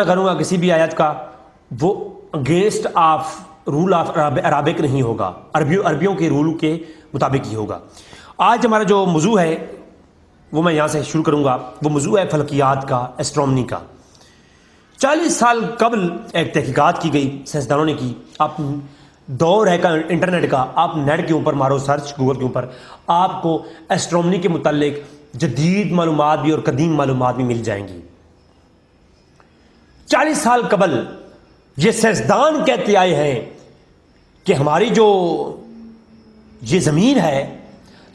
کروں گا کسی بھی آیت کا وہ against of rule of Arabic نہیں ہوگا، عربیوں کے رول کے مطابق ہی ہوگا۔ آج ہمارا جو موضوع ہے وہ میں یہاں سے شروع کروں گا، وہ موضوع ہے فلکیات کا، ایسٹرونومی کا۔ 40 سال قبل ایک تحقیقات کی گئی، سائنسدانوں نے کی۔ آپ دور ہے کا انٹرنیٹ کا، آپ نیٹ کے اوپر مارو سرچ، گوگل کے اوپر، آپ کو ایسٹرونومی کے متعلق جدید معلومات بھی اور قدیم معلومات بھی مل جائیں گی۔ 40 سال قبل یہ سائنسدان کہتے آئے ہیں کہ ہماری جو یہ زمین ہے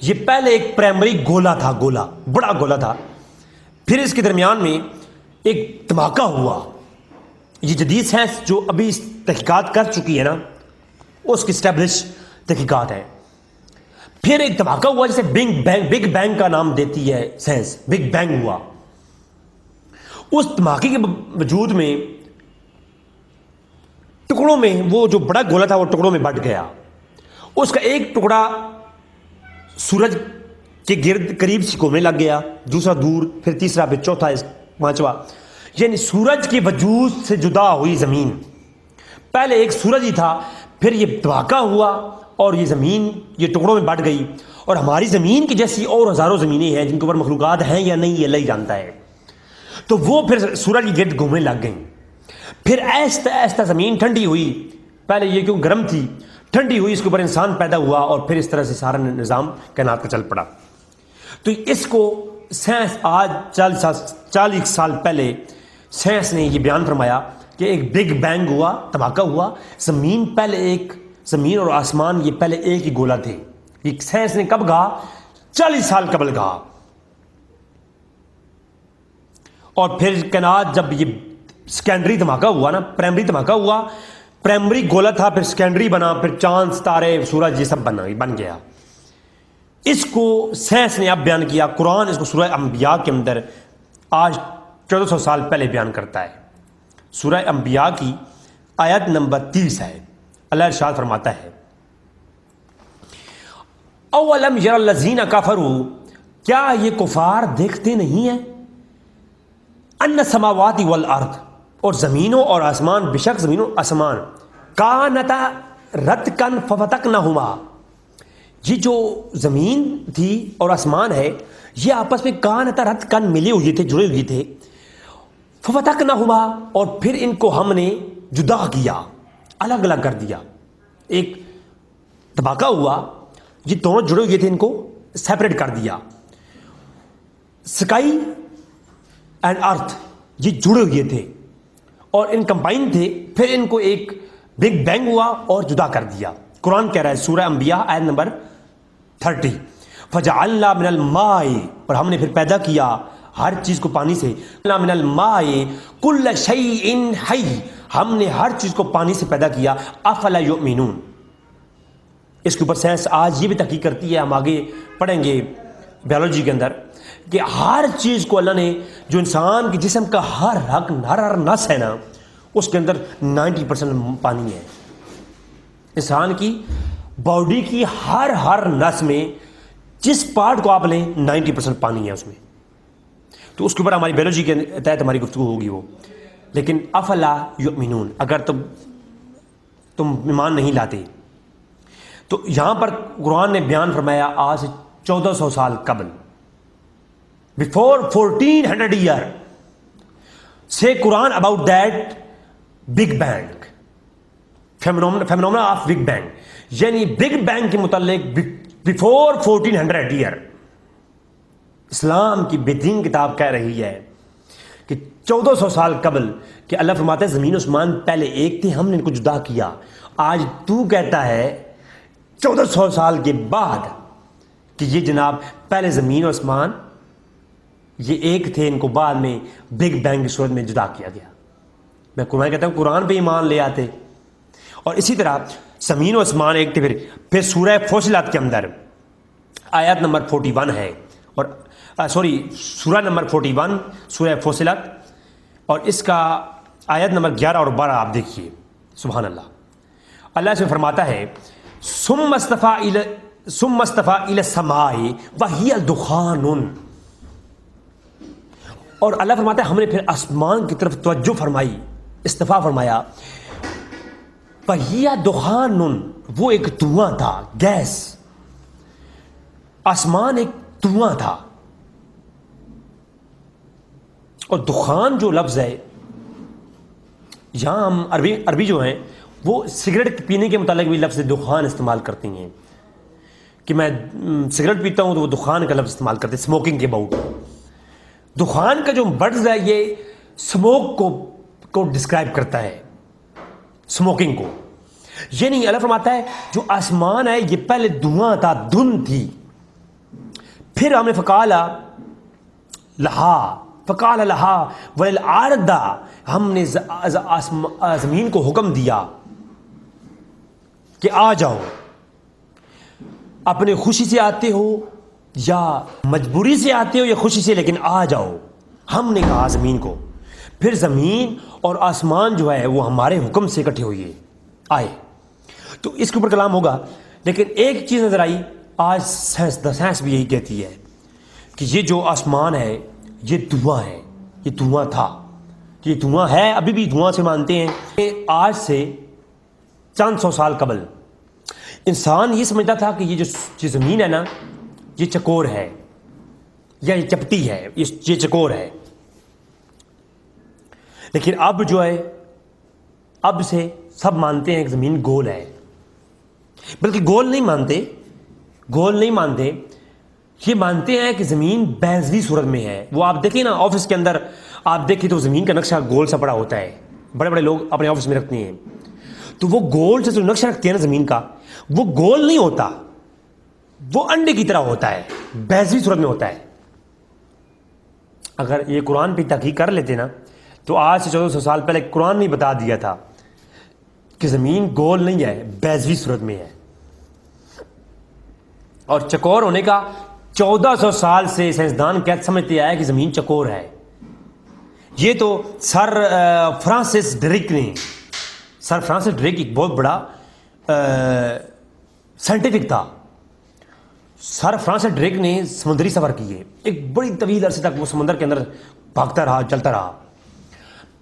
یہ پہلے ایک پرائمری گولا تھا، گولا بڑا گولا تھا، پھر اس کے درمیان میں ایک دھماکہ ہوا۔ یہ جدید سائنس جو ابھی تحقیقات کر چکی ہے نا، اس کی اسٹیبلش تحقیقات ہے۔ پھر ایک دھماکہ ہوا جسے بگ بینگ کا نام دیتی ہے سائنس، بگ بینگ ہوا۔ اس دھماکے کے وجود میں ٹکڑوں میں وہ جو بڑا گولا تھا وہ ٹکڑوں میں بٹ گیا۔ اس کا ایک ٹکڑا سورج کے گرد قریب سے گھومنے لگ گیا، دوسرا دور، پھر تیسرا، پھر چوتھا، پانچواں، یعنی سورج کے وجود سے جدا ہوئی زمین۔ پہلے ایک سورج ہی تھا، پھر یہ دھماکہ ہوا اور یہ زمین یہ ٹکڑوں میں بٹ گئی، اور ہماری زمین کی جیسی اور ہزاروں زمینیں ہیں جن کے اوپر مخلوقات ہیں یا نہیں یہ اللہ ہی جانتا ہے، تو وہ پھر سورج کے گرد گھومنے لگ گئیں۔ پھر ایستا ایستا زمین ٹھنڈی ہوئی، پہلے یہ کیوں گرم تھی، ٹھنڈی ہوئی، اس کے اوپر انسان پیدا ہوا، اور پھر اس طرح سے سارا نظام کائنات کا چل پڑا۔ تو اس کو سائنس آج 40 سال پہلے سائنس نے یہ بیان فرمایا کہ ایک بگ بینگ ہوا، دھماکہ ہوا، زمین اور آسمان یہ پہلے ایک ہی گولا تھے۔ یہ سائنس نے کب کہا؟ 40 سال قبل کہا۔ اور پھر کائنات جب یہ سیکنڈری دھماکہ ہوا نا، پرائمری دھماکہ ہوا، پرائمری گولا تھا، پھر سیکنڈری بنا، پھر چاند، ستارے، سورج یہ سب بن گیا۔ اس کو سائنس نے اب بیان کیا، قرآن اس کو سورہ انبیاء کے اندر آج 1400 سال پہلے بیان کرتا ہے۔ سورہ انبیاء کی آیت نمبر 30 ہے۔ اللہ ارشاد فرماتا ہے، اولم یری الذین کفروا، کیا یہ کفار دیکھتے نہیں ہیں، ان السماوات والارض، اور زمینوں اور آسمان، بے شک زمین و آسمان، کانتا رتقا ففتقناہما، یہ جو زمین تھی اور آسمان ہے یہ آپس میں کانتا رتقا ملے ہوئے تھے، جڑے ہوئے تھے، ففتقناہما، اور پھر ان کو ہم نے جدا کیا، الگ الگ کر دیا۔ ایک دھماکہ ہوا، یہ دونوں جڑے ہوئے تھے، ان کو سیپریٹ کر دیا۔ سکائی اینڈ ارتھ یہ جڑے ہوئے تھے اور ان کمبائن تھے، پھر ان کو ایک بگ بینگ ہوا اور جدا کر دیا۔ قرآن کہہ رہا ہے سورہ انبیاء آیت نمبر 30، فجعلنا من الماء، اور ہم نے پھر پیدا کیا ہر چیز کو پانی سے، من الماء کل شیء حی، ہم نے ہر چیز کو پانی سے پیدا کیا، افلا یؤمنون۔ اس کے اوپر سائنس آج یہ بھی تحقیق کرتی ہے، ہم آگے پڑھیں گے بیولوجی کے اندر، کہ ہر چیز کو اللہ نے، جو انسان کے جسم کا ہر نس ہے نا، اس کے اندر 90% پانی ہے۔ انسان کی باڈی کی ہر نس میں جس پارٹ کو آپ لیں 90% پانی ہے اس میں۔ تو اس کے اوپر ہماری بیولوجی کے تحت ہماری گفتگو ہوگی وہ۔ لیکن افلا یؤمنون، اگر تم ایمان نہیں لاتے، تو یہاں پر قرآن نے بیان فرمایا آج سے 1400 سال قبل، before 1400 year say Quran about that big bang phenomena of big bang، یعنی بگ بینگ کے متعلق before 1400 year اسلام کی بہترین کتاب کہہ رہی ہے کہ 1400 سال قبل کہ اللہ فرماتا ہے زمین و آسمان پہلے ایک تھے، ہم نے ان کو جدا کیا۔ آج تو کہتا ہے 1400 سال کے بعد کہ یہ جناب پہلے زمین و آسمان یہ ایک تھے، ان کو بعد میں بگ بینگ کی صورت میں جدا کیا گیا۔ میں قرآن کہتا ہوں قرآن پہ ایمان لے آتے۔ اور اسی طرح زمین و آسمان ایک تھے۔ پھر سورہ فصلت کے اندر آیت نمبر 41 ہے، اور سورہ نمبر 41 سورہ فصلت، اور اس کا آیت نمبر 11 اور 12 آپ دیکھیے، سبحان اللہ۔ اللہ سے فرماتا ہے، ثم استوى الى السماء وهي دخان، اور اللہ فرماتا ہے ہم نے پھر آسمان کی طرف توجہ فرمائی، استفا فرمایا، فَهِيَ دُخَانٌ، وہ ایک دھواں تھا، گیس، آسمان ایک دھواں تھا. اور دخان جو لفظ ہے یہاں ہم عربی جو ہیں وہ سگریٹ پینے کے متعلق بھی لفظ دخان استعمال کرتی ہیں کہ میں سگریٹ پیتا ہوں تو وہ دخان کا لفظ استعمال کرتے ہیں، اسموکنگ کے اباؤٹ. دخان کا جو ورڈز ہے یہ اسموک کو ڈسکرائب کرتا ہے، اسموکنگ کو. یہ نہیں، اللہ فرماتا ہے جو آسمان ہے یہ پہلے دھواں تھا، دھند تھی، پھر ہم نے فقال لہا وللارض، ہم نے زمین کو حکم دیا کہ آ جاؤ، اپنے خوشی سے آتے ہو یا مجبوری سے آتے ہو یا خوشی سے، لیکن آ جاؤ. ہم نے کہا زمین کو، پھر زمین اور آسمان جو ہے وہ ہمارے حکم سے اکٹھے ہوئے آئے. تو اس کے اوپر کلام ہوگا، لیکن ایک چیز نظر آئی، آج سائنس بھی یہی کہتی ہے کہ یہ جو آسمان ہے یہ دھواں ہے، یہ دھواں تھا، یہ دھواں ہے، ابھی بھی دھواں سے مانتے ہیں. کہ آج سے چند سو سال قبل انسان یہ سمجھتا تھا کہ یہ جو زمین ہے نا یہ چکور ہے یا یہ چپٹی ہے، یہ چکور ہے. لیکن اب جو ہے، اب سے سب مانتے ہیں کہ زمین گول ہے، بلکہ گول نہیں مانتے، یہ مانتے ہیں کہ زمین بیضوی صورت میں ہے. وہ آپ دیکھیں نا آفس کے اندر، آپ دیکھیں تو زمین کا نقشہ گول سا پڑا ہوتا ہے، بڑے بڑے لوگ اپنے آفس میں رکھتے ہیں، تو وہ گول سے جو نقشہ رکھتے ہیں نا زمین کا، وہ گول نہیں ہوتا، وہ انڈے کی طرح ہوتا ہے، بیضوی صورت میں ہوتا ہے. اگر یہ قرآن پہ تحقیق کر لیتے نا تو آج سے 1400 سال پہلے قرآن نے بتا دیا تھا کہ زمین گول نہیں ہے، بیضوی صورت میں ہے. اور چکور ہونے کا 1400 سال سے سائنسدان کہتے سمجھتے آیا کہ زمین چکور ہے. یہ تو سر فرانسس ڈریک ایک بہت بڑا سائنٹیفک تھا. سر فرانسس ڈریک نے سمندری سفر کیے، ایک بڑی طویل عرصے تک وہ سمندر کے اندر بھاگتا رہا، چلتا رہا.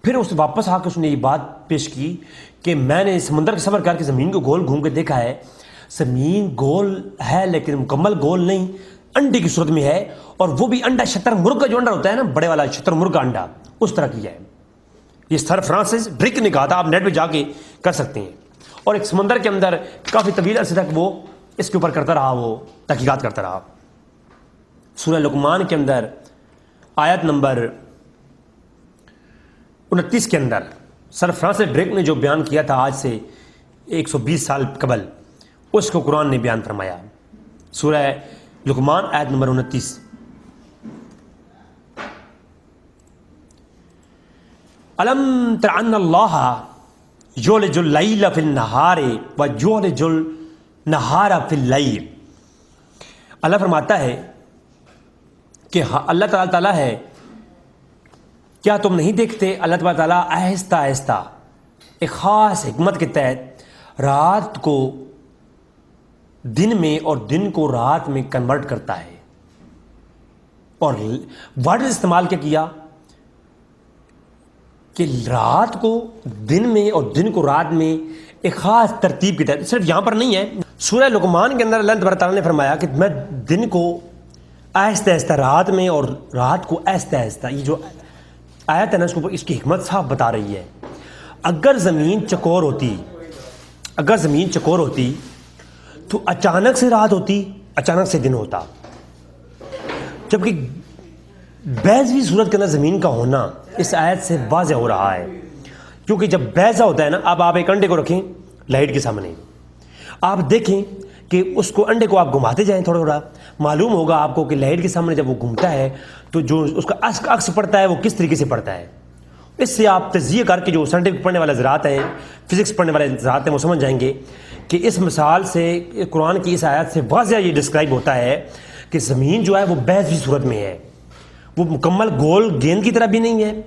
پھر اس واپس آ کے اس نے یہ بات پیش کی کہ میں نے سمندر کا سفر کر کے زمین کو گول گھوم کے دیکھا ہے، زمین گول ہے لیکن مکمل گول نہیں، انڈے کی صورت میں ہے، اور وہ بھی انڈا شتر مرغ کا جو انڈا ہوتا ہے نا، بڑے والا شتر مرغ کا انڈا، اس طرح کی ہے. یہ سر فرانسس ڈریک نے کہا تھا، آپ نیٹ پہ جا کے کر سکتے ہیں. اور ایک سمندر کے اندر کافی طویل عرصے تک وہ اس کے اوپر کرتا رہا، وہ تحقیقات کرتا رہا. سورہ لقمان کے اندر آیت نمبر 29 کے اندر سر فرانسس ڈریک نے جو بیان کیا تھا آج سے 120 سال قبل، اس کو قرآن نے بیان فرمایا. سورہ لقمان آیت نمبر 29. الم تر ان اللہ یولج اللیل فی النہار ویولج النہار فی اللیل. اللہ فرماتا ہے کہ اللہ تعالیٰ ہے، کیا تم نہیں دیکھتے اللہ تبارک تعالیٰ آہستہ آہستہ ایک خاص حکمت کے تحت رات کو دن میں اور دن کو رات میں کنورٹ کرتا ہے. اور ورڈ استعمال کیا کہ رات کو دن میں اور دن کو رات میں ایک خاص ترتیب کے تحت. صرف یہاں پر نہیں ہے، سورہ لقمان کے اندر اللہ تبارک تعالیٰ نے فرمایا کہ میں دن کو آہستہ آہستہ رات میں اور رات کو آہستہ آہستہ. یہ جو آیت ہے نا اس کی حکمت صاحب بتا رہی ہے. اگر زمین چکور ہوتی تو اچانک سے رات ہوتی، اچانک سے دن ہوتا. جبکہ بیضوی صورت کے اندر زمین کا ہونا اس آیت سے واضح ہو رہا ہے. کیونکہ جب بیضا ہوتا ہے نا، اب آپ ایک انڈے کو رکھیں لائٹ کے سامنے، آپ دیکھیں کہ اس کو انڈے کو آپ گھماتے جائیں تھوڑا تھوڑا، معلوم ہوگا آپ کو کہ لائٹ کے سامنے جب وہ گھومتا ہے تو جو اس کا عکس پڑتا ہے وہ کس طریقے سے پڑتا ہے. اس سے آپ تجزیہ کر کے جو سائنٹیفک پڑھنے والے حضرات ہیں، فزکس پڑھنے والے حضرات ہیں، وہ سمجھ جائیں گے کہ اس مثال سے، قرآن کی اس آیت سے واضح یہ ڈسکرائب ہوتا ہے کہ زمین جو ہے وہ بیضوی صورت میں ہے، وہ مکمل گول گیند کی طرح بھی نہیں ہے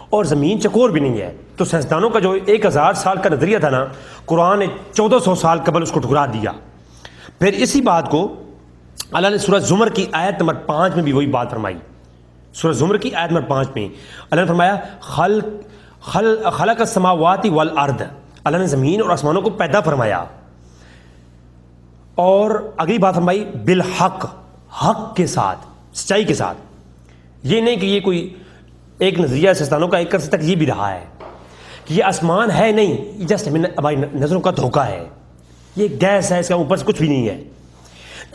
اور زمین چکور بھی نہیں ہے. تو سائنسدانوں کا جو 1000 سال کا نظریہ تھا نا، قرآن نے 1400 سال قبل اس کو ٹھکرا دیا. پھر اسی بات کو اللہ نے سورہ زمر کی آیت نمبر 5 میں بھی وہی بات فرمائی. سورہ زمر کی آیت نمبر 5 میں اللہ نے فرمایا خلق السماوات والارض، اللہ نے زمین اور آسمانوں کو پیدا فرمایا. اور اگلی بات فرمائی بالحق، حق کے ساتھ، سچائی کے ساتھ. یہ نہیں کہ یہ کوئی ایک نظریہ سیاستدانوں کا ایک عرصے تک یہ بھی رہا ہے کہ یہ آسمان ہے نہیں، یہ جسٹ ہماری نظروں کا دھوکہ ہے، یہ گیس ہے، اس کا اوپر سے کچھ بھی نہیں ہے.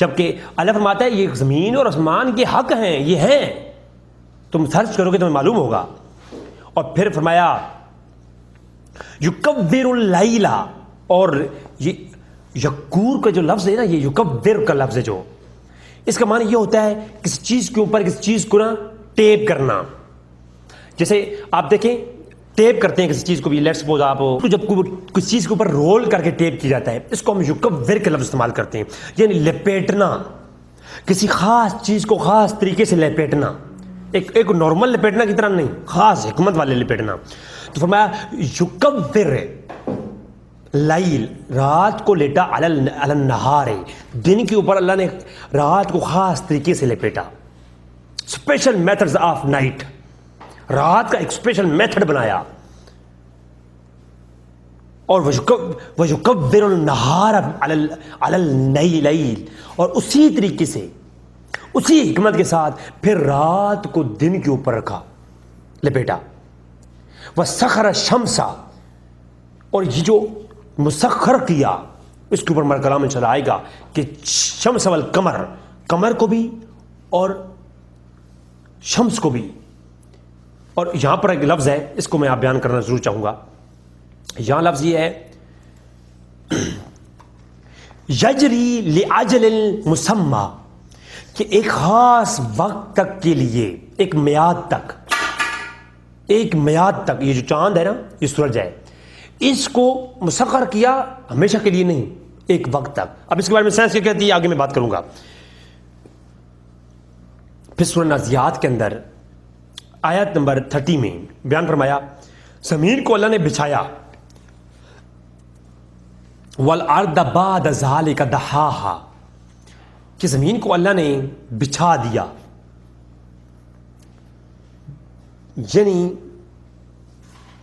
جبکہ اللہ فرماتا ہے یہ زمین اور آسمان کے حق ہیں، یہ ہیں، تم سرچ کرو گے تمہیں معلوم ہوگا. اور پھر فرمایا یکبر اللیل، اور یہ یکور کا جو لفظ ہے نا، یہ یکبر کا لفظ ہے، جو اس کا معنی یہ ہوتا ہے کسی چیز کے اوپر کسی چیز کو نا ٹیپ کرنا. جیسے آپ دیکھیں ٹیپ کرتے ہیں کسی چیز کو بھی، لیٹس سپوز آپ جب کسی چیز کے اوپر رول کر کے ٹیپ کیا جاتا ہے، اس کو ہم یکبر کا لفظ استعمال کرتے ہیں، یعنی لپیٹنا، کسی خاص چیز کو خاص طریقے سے لپیٹنا، ایک نارمل لپیٹنا کی طرح نہیں، خاص حکمت والے لپیٹنا. تو فرمایا یکبر لیل، رات کو لیٹا علی النہار، دن کے اوپر اللہ نے رات کو خاص طریقے سے لپیٹا. اسپیشل میتھڈز آف نائٹ، رات کا ایک اسپیشل میتھڈ بنایا. اور وَيُكَبِّرُ النَّهَارَ عَلَى اللَّيْلِ، اور اسی طریقے سے اسی حکمت کے ساتھ پھر رات کو دن کے اوپر رکھا، لپیٹا. وَسَخَّرَ الشَّمْسَ، اور یہ جو مسخر کیا، اس کے اوپر ہمارا کلام انشاءاللہ آئے گا کہ شمس والقمر، قمر کو بھی اور شمس کو بھی. اور یہاں پر ایک لفظ ہے، اس کو میں آپ بیان کرنا ضرور چاہوں گا. یہاں لفظ یہ ہے یجری لأجل مسمى، کہ ایک خاص وقت تک کے لیے، ایک میعاد تک، یہ جو چاند ہے نا، یہ سورج ہے، اس کو مسخر کیا ہمیشہ کے لیے نہیں، ایک وقت تک. اب اس کے بارے میں سائنس کیا کہتی ہے آگے میں بات کروں گا. پھر سورہ نازعات کے اندر آیت نمبر 30 میں بیان فرمایا زمین کو اللہ نے بچھایا، والارض بعد ذلک دحاہا، کہ زمین کو اللہ نے بچھا دیا. یعنی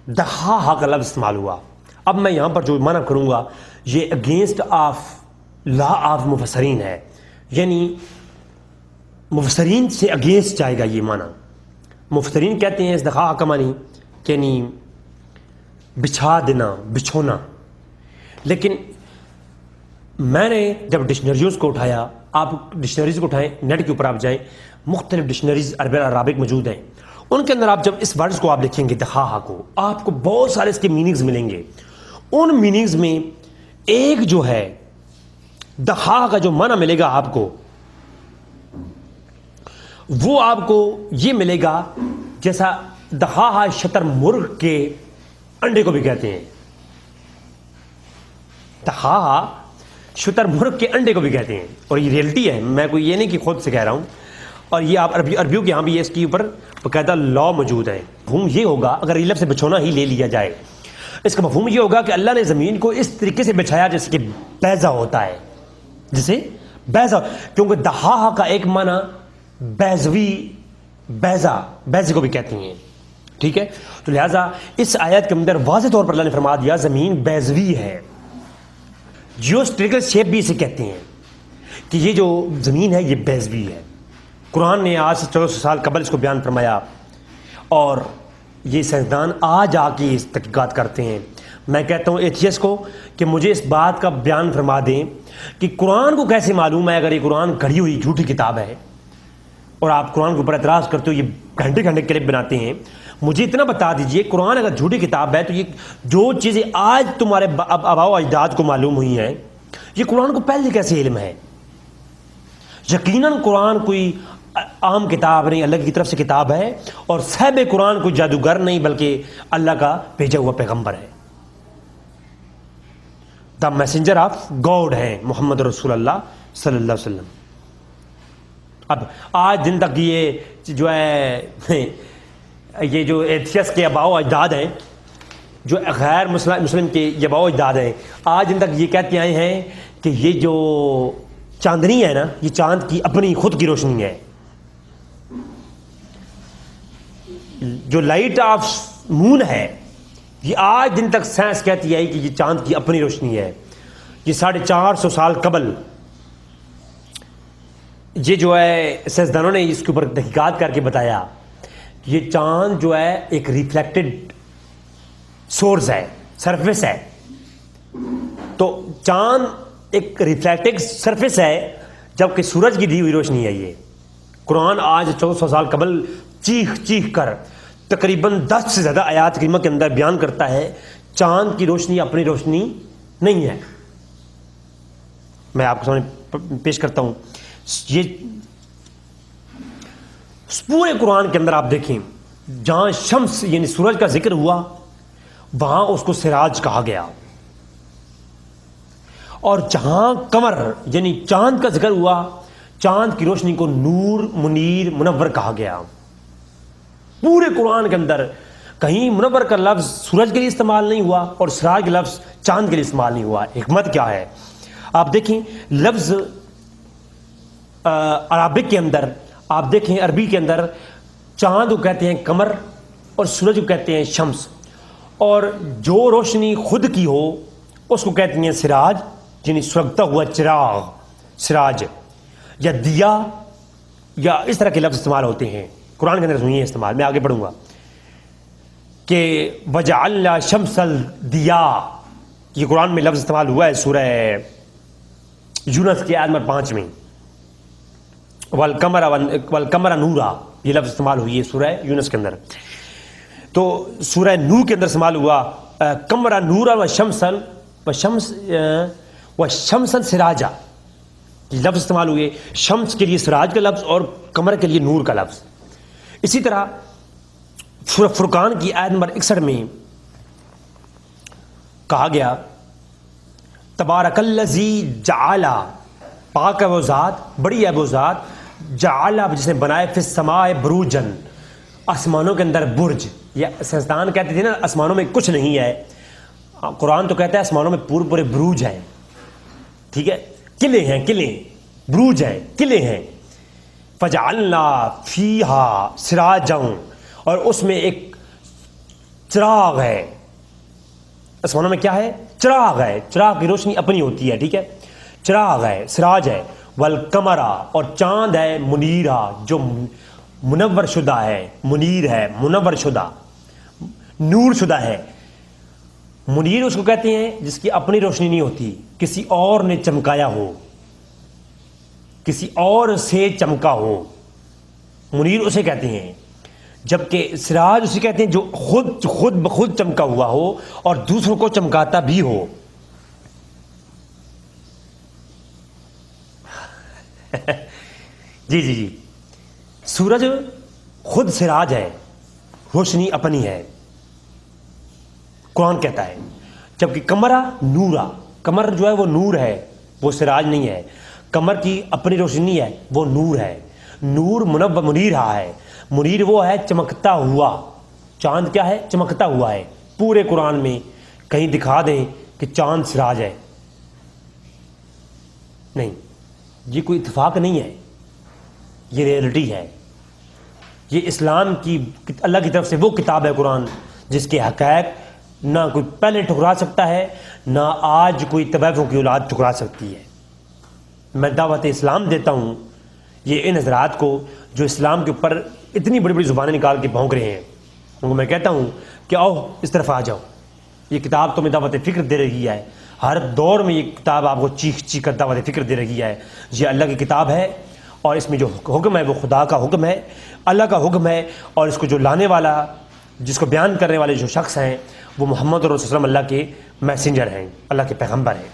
دحاہا کا لفظ استعمال ہوا. اب میں یہاں پر جو معنی کروں گا یہ اگینسٹ آف لا آف مفسرین ہے، یعنی مفسرین سے اگینسٹ جائے گا یہ معنی. مفسرین کہتے ہیں اس دحاہا کا معنی یعنی بچھا دینا، بچھونا. لیکن میں نے جب ڈکشنریز کو اٹھایا، آپ ڈکشنریز کو اٹھائیں، نیٹ کے اوپر آپ جائیں، مختلف ڈکشنریز عربی اور عربک موجود ہیں، ان کے اندر آپ جب اس ورڈز کو آپ لکھیں گے دحاہا کو، آپ کو بہت سارے اس کے میننگز ملیں گے. ان میننگز میں ایک جو ہے دحاہا کا جو معنی ملے گا آپ کو، وہ آپ کو یہ ملے گا جیسا دحاہا شتر مرغ کے انڈے کو بھی کہتے ہیں. دحاہا شتر مرغ کے انڈے کو بھی کہتے ہیں، اور یہ ریئلٹی ہے، میں کوئی یہ نہیں کہ خود سے کہہ رہا ہوں. اور یہ آپ عربیوں کے یہاں بھی اس کے اوپر باقاعدہ لا موجود ہے. مفہوم یہ ہوگا، اگر یہ لفظ سے بچھونا ہی لے لیا جائے، اس کا مفہوم یہ ہوگا کہ اللہ نے زمین کو اس طریقے سے بچھایا جیسے کہ بیضا ہوتا ہے، جسے بیضا، کیونکہ دحاہا کا ایک معنی بیضوی، بیضے کو بھی کہتے ہیں. ٹھیک ہے، تو لہٰذا اس آیت کے اندر واضح طور پر اللہ نے فرما دیا زمین بیضوی ہے. جیوسٹریکل شیپ بھی اسے کہتے ہیں کہ یہ جو زمین ہے یہ بیضوی ہے. قرآن نے آج سے 1400 سال قبل اس کو بیان فرمایا، اور یہ سائنسدان آج آ کے اس تحقیقات کرتے ہیں. میں کہتا ہوں ایتھیسٹ کو کہ مجھے اس بات کا بیان فرما دیں کہ قرآن کو کیسے معلوم ہے اگر یہ قرآن گھڑی ہوئی جھوٹی کتاب ہے، اور آپ قرآن کے اوپر اعتراض کرتے ہو، یہ گھنٹے گھنٹے کلپ بناتے ہیں. مجھے اتنا بتا دیجئے قرآن اگر جھوٹی کتاب ہے تو یہ جو چیزیں آج تمہارے آباء و اجداد کو معلوم ہوئی ہیں، یہ قرآن کو پہلے کیسے علم ہے؟ یقیناً قرآن کوئی عام کتاب نہیں، اللہ کی طرف سے کتاب ہے، اور صاحب قرآن کوئی جادوگر نہیں بلکہ اللہ کا بھیجا ہوا پیغمبر ہے. دا میسنجر آف گاڈ ہے محمد رسول اللہ صلی اللہ علیہ وسلم. اب آج دن تک یہ جو ہے یہ جو ایتھیسٹ کے آباء و اجداد ہیں، جو غیر مسلم کے آباء و اجداد ہیں، آج دن تک یہ کہتے آئے ہیں کہ یہ جو چاندنی ہے نا، یہ چاند کی اپنی خود کی روشنی ہے. جو لائٹ آف مون ہے یہ آج دن تک سائنس کہتی ہے کہ یہ چاند کی اپنی روشنی ہے. یہ 450 سال قبل یہ جو ہے سائنسدانوں نے اس کے اوپر تحقیقات کر کے بتایا کہ یہ چاند جو ہے ایک ریفلیکٹڈ سورس ہے, سرفیس ہے. تو چاند ایک ریفلیکٹڈ سرفیس ہے جبکہ سورج کی دی ہوئی روشنی ہے. یہ قرآن آج 1400 سال قبل چیخ کر تقریباً 10 سے زیادہ آیات کریمہ کے اندر بیان کرتا ہے چاند کی روشنی اپنی روشنی نہیں ہے. میں آپ کو سامنے پیش کرتا ہوں. یہ پورے قرآن کے اندر آپ دیکھیں جہاں شمس یعنی سورج کا ذکر ہوا وہاں اس کو سراج کہا گیا, اور جہاں قمر یعنی چاند کا ذکر ہوا چاند کی روشنی کو نور, منیر, منور کہا گیا. پورے قرآن کے اندر کہیں منور کا لفظ سورج کے لیے استعمال نہیں ہوا اور سراج کا لفظ چاند کے لیے استعمال نہیں ہوا. حکمت کیا ہے آپ دیکھیں. لفظ عربک کے اندر آپ دیکھیں, عربی کے اندر چاند کو کہتے ہیں قمر اور سورج کو کہتے ہیں شمس, اور جو روشنی خود کی ہو اس کو کہتے ہیں سراج یعنی سلگتا ہوا چراغ, سراج یا دیا, یا اس طرح کے لفظ استعمال ہوتے ہیں قرآن کے اندر سنیے استعمال. میں آگے پڑھوں گا کہ وجعلنا شمس الدیا, یہ قرآن میں لفظ استعمال ہوا ہے سورہ یونس کی آیت نمبر 5 میں. والقمر نورا یہ لفظ استعمال ہوئی ہے سورہ یونس کے اندر. تو سورہ نور کے اندر استعمال ہوا قمر نورا وشمسا سراجا, یہ لفظ استعمال ہوئے شمس کے لیے سراج کا لفظ اور قمر کے لیے نور کا لفظ. اسی طرح سورہ فرقان کی آیت نمبر 61 میں کہا گیا تبارک الذی جعل, پاک ہے وہ ذات, بڑی ہے وہ ذات, جعل جس نے بنائے فی السماء بروجن, آسمانوں کے اندر برج. یہ سائنسدان کہتے تھے نا آسمانوں میں کچھ نہیں ہے, قرآن تو کہتا ہے آسمانوں میں پورے بروج ہیں. ٹھیک ہے, قلعے ہیں, قلعے, بروج ہیں, قلعے ہیں. فجعلنا فیہا سراجا, اور اس میں ایک چراغ ہے. آسمانوں میں کیا ہے؟ چراغ ہے. چراغ کی روشنی اپنی ہوتی ہے. ٹھیک ہے, چراغ ہے, سراج ہے. والقمرا, اور چاند ہے منیرا جو منور شدہ ہے, منیر ہے منور شدہ, نور شدہ ہے. منیر اس کو کہتے ہیں جس کی اپنی روشنی نہیں ہوتی, کسی اور نے چمکایا ہو, کسی اور سے چمکا ہو, منیر اسے کہتے ہیں. جبکہ سراج اسے کہتے ہیں جو خود بخود چمکا ہوا ہو اور دوسروں کو چمکاتا بھی ہو. جی سورج خود سراج ہے, روشنی اپنی ہے قرآن کہتا ہے. جبکہ قمرا نورا, قمر جو ہے وہ نور ہے, وہ سراج نہیں ہے. قمر کی اپنی روشنی ہے, وہ نور ہے. نور منیر رہا ہے, منیر وہ ہے چمکتا ہوا. چاند کیا ہے؟ چمکتا ہوا ہے. پورے قرآن میں کہیں دکھا دیں کہ چاند سراج ہے؟ نہیں, یہ کوئی اتفاق نہیں ہے, یہ ریئلٹی ہے. یہ اسلام کی اللہ کی طرف سے وہ کتاب ہے قرآن جس کے حقائق نہ کوئی پہلے ٹھکرا سکتا ہے, نہ آج کوئی طوائفوں کی اولاد ٹھکرا سکتی ہے. میں دعوت اسلام دیتا ہوں یہ ان حضرات کو جو اسلام کے اوپر اتنی بڑی زبانیں نکال کے بھونک رہے ہیں, ان کو میں کہتا ہوں کہ آؤ اس طرف آ جاؤ. یہ کتاب تمہیں دعوت فکر دے رہی ہے, ہر دور میں یہ کتاب آپ کو چیخ کر دعوت فکر دے رہی ہے. یہ اللہ کی کتاب ہے اور اس میں جو حکم ہے وہ خدا کا حکم ہے, اللہ کا حکم ہے, اور اس کو جو لانے والا, جس کو بیان کرنے والے جو شخص ہیں وہ محمد رسول اللہ صلی اللہ علیہ وسلم اللہ کے میسنجر ہیں, اللہ کے پیغمبر ہیں.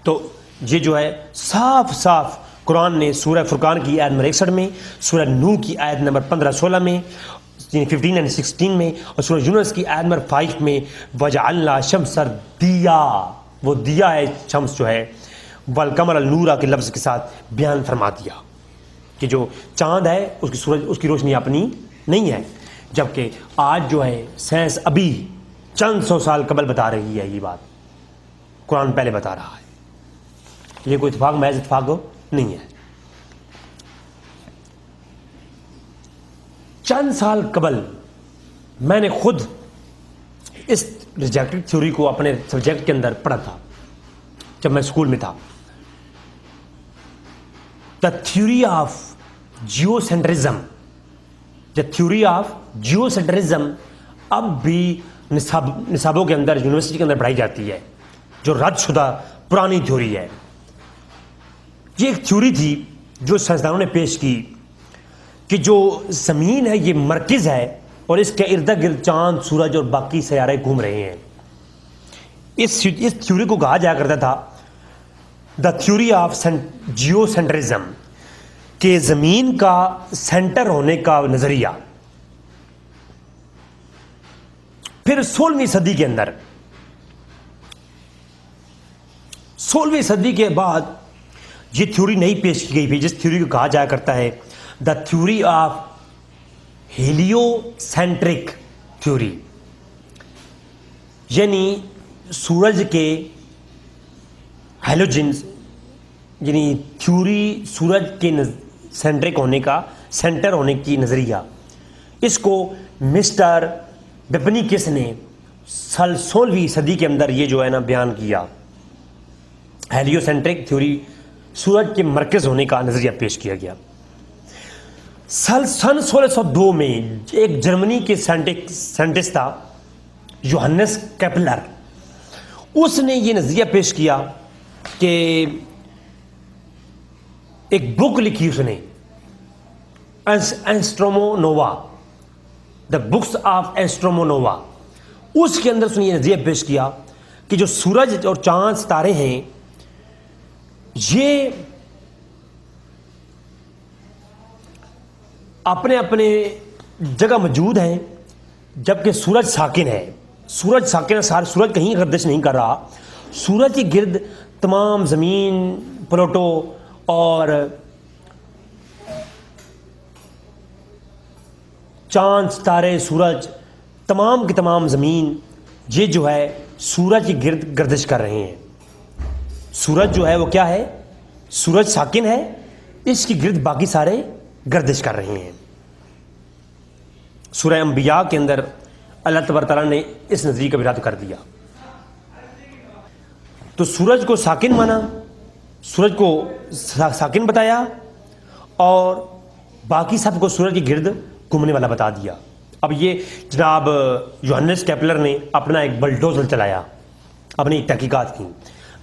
تو یہ جو ہے صاف قرآن نے سورہ فرقان کی آیت نمبر 61 میں, سورہ نور کی آیت نمبر 15-16 میں, 15 and 16 میں, اور سورہ یونس کی آیت نمبر 5 میں وجعلنا شمس دیا, وہ دیا ہے شمس جو ہے, والقمر نورا کے لفظ کے ساتھ بیان فرما دیا کہ جو چاند ہے اس کی روشنی اپنی نہیں ہے. جبکہ آج جو ہے سائنس ابھی چند سو سال قبل بتا رہی ہے, یہ بات قرآن پہلے بتا رہا ہے. یہ کوئی اتفاق محض اتفاق نہیں ہے. چند سال قبل میں نے خود اس ریجیکٹڈ تھیوری کو اپنے سبجیکٹ کے اندر پڑھا تھا جب میں اسکول میں تھا. The theory of geocentrism, the theory of geocentrism اب بھی نصابوں کے اندر، یونیورسٹی کے اندر پڑھائی جاتی ہے، جو رد شدہ پرانی تھیوری ہے. یہ ایک تھیوری تھی جو سائنسدانوں نے پیش کی کہ جو زمین ہے یہ مرکز ہے اور اس کے ارد گرد چاند، سورج اور باقی سیارے گھوم رہے ہیں. اس تھیوری کو کہا جایا کرتا تھا دا تھیوری آف جیو سینٹرزم، کہ زمین کا سینٹر ہونے کا نظریہ. پھر 16ویں صدی کے اندر، 16ویں صدی کے بعد یہ تھیوری نہیں پیش کی گئی تھی جس تھیوری کو کہا جایا کرتا ہے the theory of heliocentric theory, یعنی سورج کے ہیلوجنز، یعنی تھیوری سورج کے سینٹرک ہونے کا، سینٹر ہونے کی نظریہ. اس کو مسٹر بیپنیکس نے 16ویں صدی کے اندر یہ جو ہے نا بیان کیا. ہیلیو سینٹرک تھیوری، سورج کے مرکز ہونے کا نظریہ پیش کیا گیا. سن 1602 میں ایک جرمنی کے سائنٹسٹ تھا یوہانس کیپلر. اس نے یہ نظریہ پیش کیا کہ ایک بک لکھی اس نے، ایسٹرومونووا، دا بکس آف ایسٹرومونووا. اس کے اندر اس نے یہ نظریہ پیش کیا کہ جو سورج اور چاند ستارے ہیں یہ اپنے اپنے جگہ موجود ہیں، جبکہ سورج ساکن ہے. سورج ساکن ہے، سورج کہیں گردش نہیں کر رہا. سورج کے گرد تمام زمین، پلوٹو اور چاند، ستارے، سورج، تمام کی تمام زمین یہ جو ہے سورج کے گرد گردش کر رہے ہیں. سورج جو ہے وہ کیا ہے؟ سورج ساکن ہے، اس کے گرد باقی سارے گردش کر رہے ہیں. سورہ انبیاء کے اندر اللہ تبارک تعالیٰ نے اس نظریے کا بھی رد کر دیا. تو سورج کو ساکن مانا، سورج کو ساکن بتایا، اور باقی سب کو سورج کے گرد گھومنے والا بتا دیا. اب یہ جناب یوہانس کیپلر نے اپنا ایک بلڈوزر چلایا، اپنی تحقیقات کی.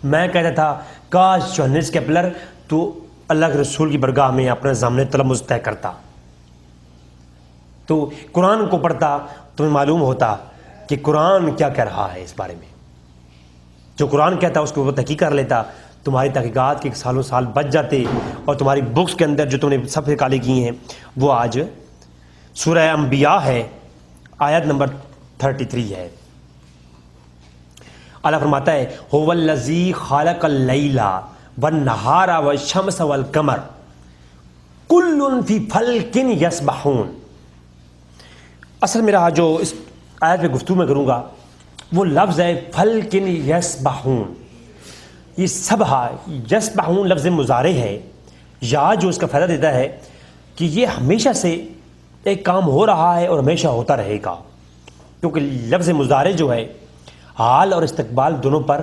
میں کہتا تھا کاش یوہانس کیپلر تو اللہ کے رسول کی برگاہ میں اپنا ضامن تلمذ طے کرتا، تو قرآن کو پڑھتا، تمہیں معلوم ہوتا کہ قرآن کیا کہہ رہا ہے اس بارے میں. جو قرآن کہتا اس کو وہ تحقیق کر لیتا، تمہاری تحقیقات کے سالوں سال بچ جاتے، اور تمہاری بکس کے اندر جو تم نے صفحے کالے کیے ہیں وہ آج سورہ انبیاء ہے، آیت نمبر 33 ہے. اللہ فرماتا ہے هو الذی خلق اللیل والنہار والشمس والقمر کل فی فلک یسبحون. اصل میرا جو اس آیت پہ گفتگو میں کروں گا وہ لفظ ہے فلک یسبحون. یہ سبحہ یسبحون لفظ مضارع ہے، یا جو اس کا فائدہ دیتا ہے کہ یہ ہمیشہ سے ایک کام ہو رہا ہے اور ہمیشہ ہوتا رہے گا، کیونکہ لفظ مضارع جو ہے حال اور استقبال دونوں پر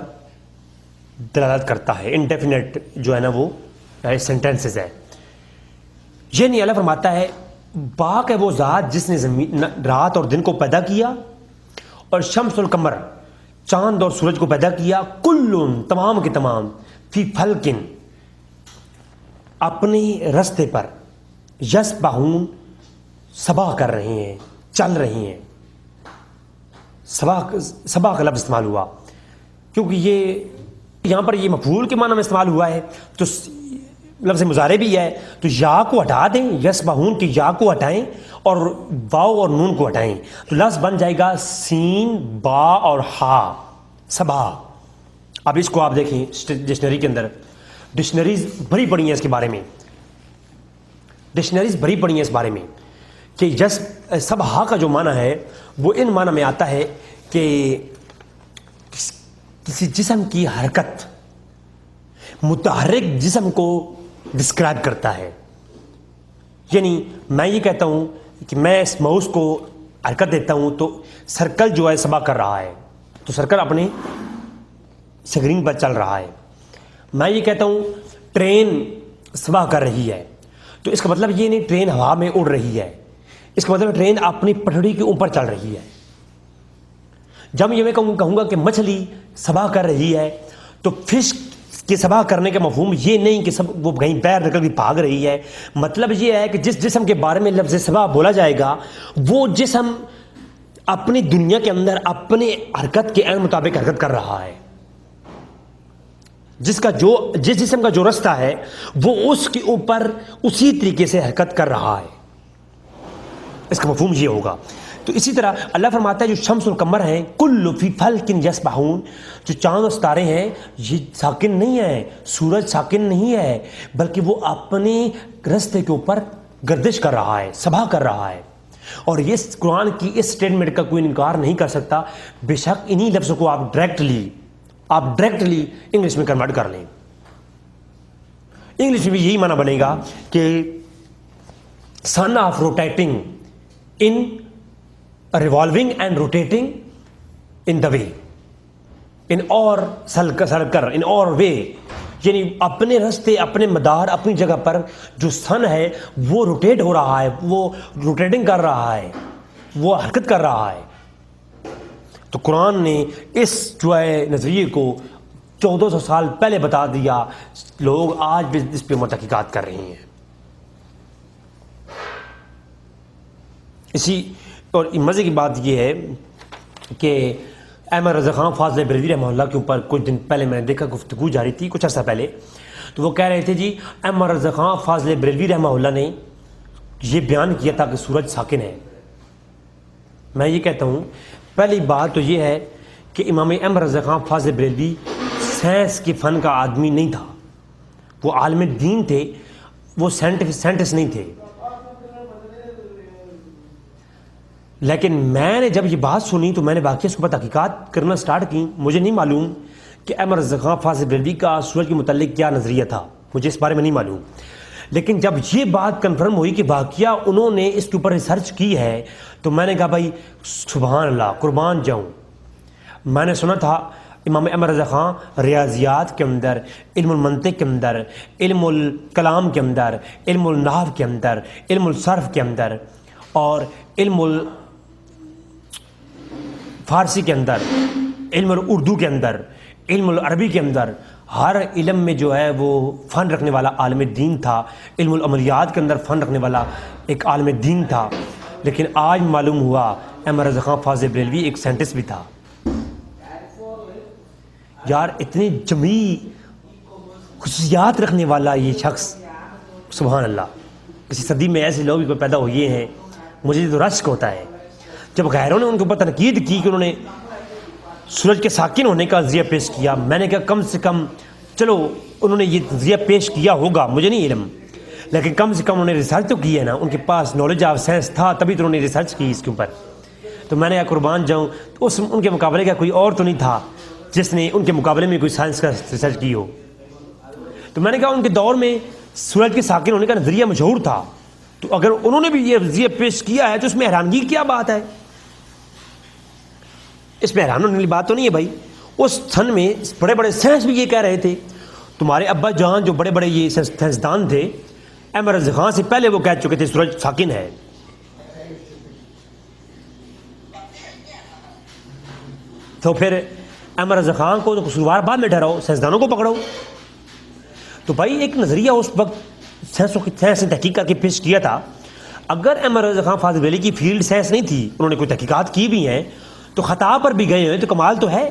دلالت کرتا ہے. انڈیفینٹ جو ہے نا وہ سینٹینسز ہے. یہ نہیں، اللہ فرماتا ہے پاک ہے وہ ذات جس نے زمین، رات اور دن کو پیدا کیا، اور شمس القمر، چاند اور سورج کو پیدا کیا، کل، تمام کے تمام، فی فلکن، اپنے رستے پر، یسبحون، سباہ کر رہے ہیں، چل رہے ہیں. سباہ کا لفظ استعمال ہوا کیونکہ یہ یہاں پر یہ مفعول کے معنی میں استعمال ہوا ہے، تو لفظ مضارع بھی ہے، تو یا کو ہٹا دیں، یسبحون کی یا کو ہٹائیں اور واو اور نون کو ہٹائیں، تو لفظ بن جائے گا سین، با اور ہا، سبا. اب اس کو آپ دیکھیں ڈکشنری کے اندر، ڈکشنریز بھری پڑی ہیں اس کے بارے میں، ڈکشنریز بھری پڑی ہیں اس بارے میں کہ سبہا کا جو معنی ہے وہ ان معنی میں آتا ہے کہ کسی جسم کی حرکت، متحرک جسم کو ڈسکرائب کرتا ہے. یعنی میں یہ کہتا ہوں کہ میں اس ماؤس کو حرکت دیتا ہوں تو سرکل جو ہے صبا کر رہا ہے، تو سرکل اپنی اسکرین پر چل رہا ہے. میں یہ کہتا ہوں ٹرین صبا کر رہی ہے، تو اس کا مطلب یہ نہیں ٹرین ہوا میں اڑ رہی ہے، اس کا مطلب ٹرین اپنی پٹڑی کے اوپر چل رہی ہے. جب یہ میں کہوں گا کہ مچھلی صبا کر رہی ہے تو فش کے صبا کرنے کا مفہوم یہ نہیں کہ سب وہ کہیں پیر نکل کے بھاگ رہی ہے. مطلب یہ ہے کہ جس جسم کے بارے میں لفظ صبا بولا جائے گا وہ جسم اپنی دنیا کے اندر اپنے حرکت کے عین مطابق حرکت کر رہا ہے. جس جسم کا جو رستہ ہے وہ اس کے اوپر اسی طریقے سے حرکت کر رہا ہے. اس کا مفہوم یہ ہوگا. تو اسی طرح اللہ فرماتا ہے جو شمس اور قمر ہیں کل فی فلک یسبحون، جو چاند اور ستارے ہیں یہ ساکن نہیں ہے، سورج ساکن نہیں ہے، بلکہ وہ اپنے رستے کے اوپر گردش کر رہا ہے، سبا کر رہا ہے. اور یہ قرآن کی اس سٹیٹمنٹ کا کوئی انکار نہیں کر سکتا. بے شک انہی لفظوں کو آپ ڈائریکٹلی انگلش میں کنورٹ کر لیں. انگلش میں بھی یہی معنی بنے گا کہ sun of rotating in revolving and rotating in the way in اور سرکر in اور way، یعنی اپنے رستے اپنے مدار اپنی جگہ پر جو سن ہے وہ روٹیٹ ہو رہا ہے، وہ روٹیٹنگ کر رہا ہے، وہ حرکت کر رہا ہے. تو قرآن نے اس جو ہے نظریے کو 1400 سال پہلے بتا دیا. لوگ آج بھی اس پہ تحقیقات کر رہے ہیں. اسی اور مزے کی بات یہ ہے کہ احمد رضا خان فاضل بریلوی رحمہ اللہ کے اوپر کچھ دن پہلے میں نے دیکھا گفتگو جاری تھی کچھ عرصہ پہلے، تو وہ کہہ رہے تھے جی احمد رضا خان فاضل بریلوی رحمہ اللہ نے یہ بیان کیا تھا کہ سورج ساکن ہے. میں یہ کہتا ہوں پہلی بات تو یہ ہے کہ امام احمد رضا خان فاضل بریلوی سائنس کے فن کا آدمی نہیں تھا، وہ عالم دین تھے، وہ سائنٹسٹ نہیں تھے. لیکن میں نے جب یہ بات سنی تو میں نے واقعی اس کے اوپر تحقیقات کرنا سٹارٹ کی. مجھے نہیں معلوم کہ احمد رضا خان فاضل بریلوی کا سورج کے متعلق کیا نظریہ تھا، مجھے اس بارے میں نہیں معلوم. لیکن جب یہ بات کنفرم ہوئی کہ واقعہ انہوں نے اس کے اوپر ریسرچ کی ہے تو میں نے کہا بھائی سبحان اللہ، قربان جاؤں. میں نے سنا تھا امام احمد رضا خان ریاضیات کے اندر، علم المنطق کے اندر، علم الکلام کے اندر، علم النحو کے اندر، علم الصرف کے اندر اور علم فارسی کے اندر، علم اردو کے اندر، علم العربی کے اندر، ہر علم میں جو ہے وہ فن رکھنے والا عالم دین تھا. علم العملیات کے اندر فن رکھنے والا ایک عالم دین تھا. لیکن آج معلوم ہوا احمد رضا خان فاضل بریلوی ایک سائنٹسٹ بھی تھا. یار اتنی جمیع خصوصیات رکھنے والا یہ شخص، سبحان اللہ. اسی صدی میں ایسے لوگ بھی پیدا ہوئے ہیں، مجھے تو رشک ہوتا ہے جب غیروں نے ان کے اوپر تنقید کی کہ انہوں نے سورج کے ساکن ہونے کا نظریہ پیش کیا. میں نے کہا کم سے کم چلو انہوں نے یہ نظریہ پیش کیا ہوگا، مجھے نہیں علم، لیکن کم سے کم انہوں نے ریسرچ تو کی ہے نا، ان کے پاس نالج آف سائنس تھا تبھی تو انہوں نے ریسرچ کی اس کے اوپر. تو میں نے کہا قربان جاؤں ان کے مقابلے کا کوئی اور تو نہیں تھا جس نے ان کے مقابلے میں کوئی سائنس کا ریسرچ کی ہو. تو میں نے کہا ان کے دور میں سورج کے ساکن ہونے کا نظریہ مشہور تھا، تو اگر انہوں نے بھی یہ نظریہ پیش کیا ہے تو اس میں حیرانگی کی کیا بات ہے؟ اس میں حیران ہونے والی بات تو نہیں ہے بھائی. اس سن میں بڑے بڑے سائنس بھی یہ کہہ رہے تھے. تمہارے ابا جان جو بڑے بڑے یہ سائنسدان تھے احمد رضا خان سے پہلے وہ کہہ چکے تھے سورج ساکن ہے. تو پھر احمد رضا خان کو تو قصوروار بعد میں ٹھہراؤ، سائنسدانوں کو پکڑو. تو بھائی ایک نظریہ اس وقت سائنس نے تحقیق کر کے پیش کیا تھا. اگر احمد رضا خان فاضل بریلوی کی فیلڈ سائنس نہیں تھی، انہوں نے کوئی تحقیقات کی بھی ہیں تو خطا پر بھی گئے ہیں تو کمال تو ہے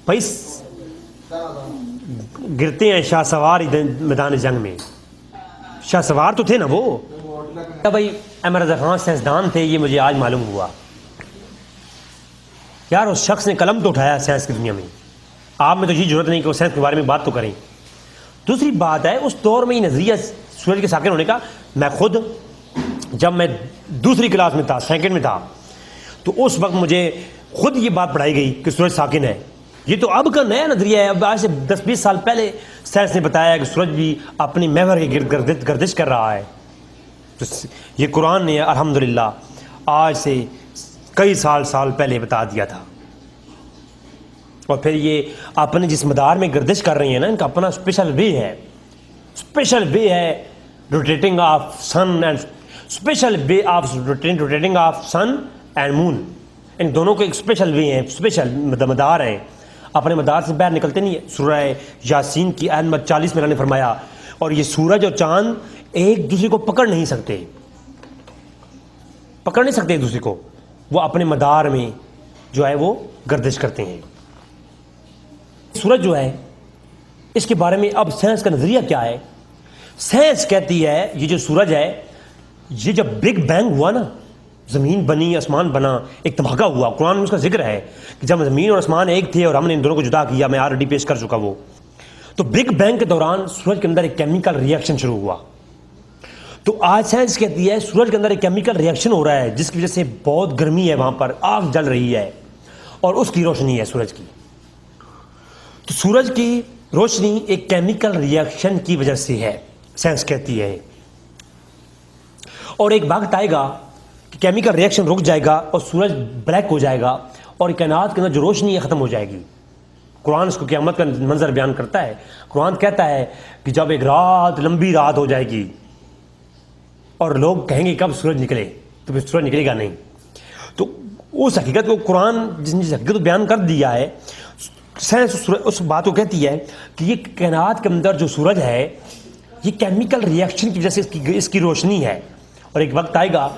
بھائی. گرتے ہیں شاہ سوار میدان جنگ میں، شاہ سوار تو تھے نا وہ. بھائی احمد رضا خان سائنسدان تھے، یہ مجھے آج معلوم ہوا. یار اس شخص نے قلم تو اٹھایا سائنس کی دنیا میں. آپ میں تو یہ ضرورت نہیں کہ وہ سائنس کے بارے میں بات تو کریں. دوسری بات ہے اس دور میں یہ نظریہ سورج کے ساکن ہونے کا، میں خود جب میں دوسری کلاس میں تھا، سیکنڈ میں تھا، تو اس وقت مجھے خود یہ بات پڑھائی گئی کہ سورج ساکن ہے. یہ تو اب کا نیا نظریہ ہے. اب آج سے 10-20 سال پہلے سائنس نے بتایا کہ سورج بھی اپنی محور کے گرد گردش کر رہا ہے. تو یہ قرآن نے الحمدللہ آج سے کئی سال پہلے بتا دیا تھا. اور پھر یہ اپنے جس مدار میں گردش کر رہی ہیں نا، ان کا اپنا اسپیشل وے ہے rotating of sun and special way of rotating of sun and moon. ان دونوں کے ایک اسپیشل وے ہیں، اسپیشل مدار ہیں، اپنے مدار سے باہر نکلتے نہیں ہیں. سورہ یاسین کی آیت نمبر 40 میں اللہ نے فرمایا، اور یہ سورج اور چاند ایک دوسرے کو پکڑ نہیں سکتے ایک دوسرے کو، وہ اپنے مدار میں جو ہے وہ گردش کرتے ہیں. سورج جو ہے اس کے بارے میں اب سائنس کا نظریہ کیا ہے؟ سائنس کہتی ہے یہ جو سورج ہے، یہ جب بگ بینگ ہوا نا، زمین بنی، آسمان بنا، ایک دھماکہ ہوا. قرآن میں اس کا ذکر ہے کہ جب زمین اور آسمان ایک تھے اور ہم نے ان دونوں کو جدا کیا. میں آلریڈی پیش کر چکا وہ. تو بگ بینگ کے دوران سورج کے اندر ایک کیمیکل ریئیکشن شروع ہوا. تو آج سائنس کہتی ہے سورج کے اندر ایک کیمیکل ریئیکشن ہو رہا ہے جس کی وجہ سے بہت گرمی ہے، وہاں پر آگ جل رہی ہے اور اس کی روشنی ہے سورج کی. تو سورج کی روشنی ایک کیمیکل ریئیکشن کی وجہ سے ہے، سائنس کہتی ہے. اور ایک وقت آئے گا کہ کیمیکل ریئیکشن رک جائے گا اور سورج بلیک ہو جائے گا اور کائنات کے اندر جو روشنی ہے ختم ہو جائے گی. قرآن اس کو قیامت کا منظر بیان کرتا ہے. قرآن کہتا ہے کہ جب ایک رات، لمبی رات ہو جائے گی اور لوگ کہیں گے کب سورج نکلے، تو پھر سورج نکلے گا نہیں. تو اس حقیقت کو قرآن جس حقیقت کو بیان کر دیا ہے، سائنس اس بات کو کہتی ہے کہ یہ کائنات کے اندر جو سورج ہے یہ کیمیکل ریئیکشن کی وجہ سے اس کی روشنی ہے، اور ایک وقت آئے گا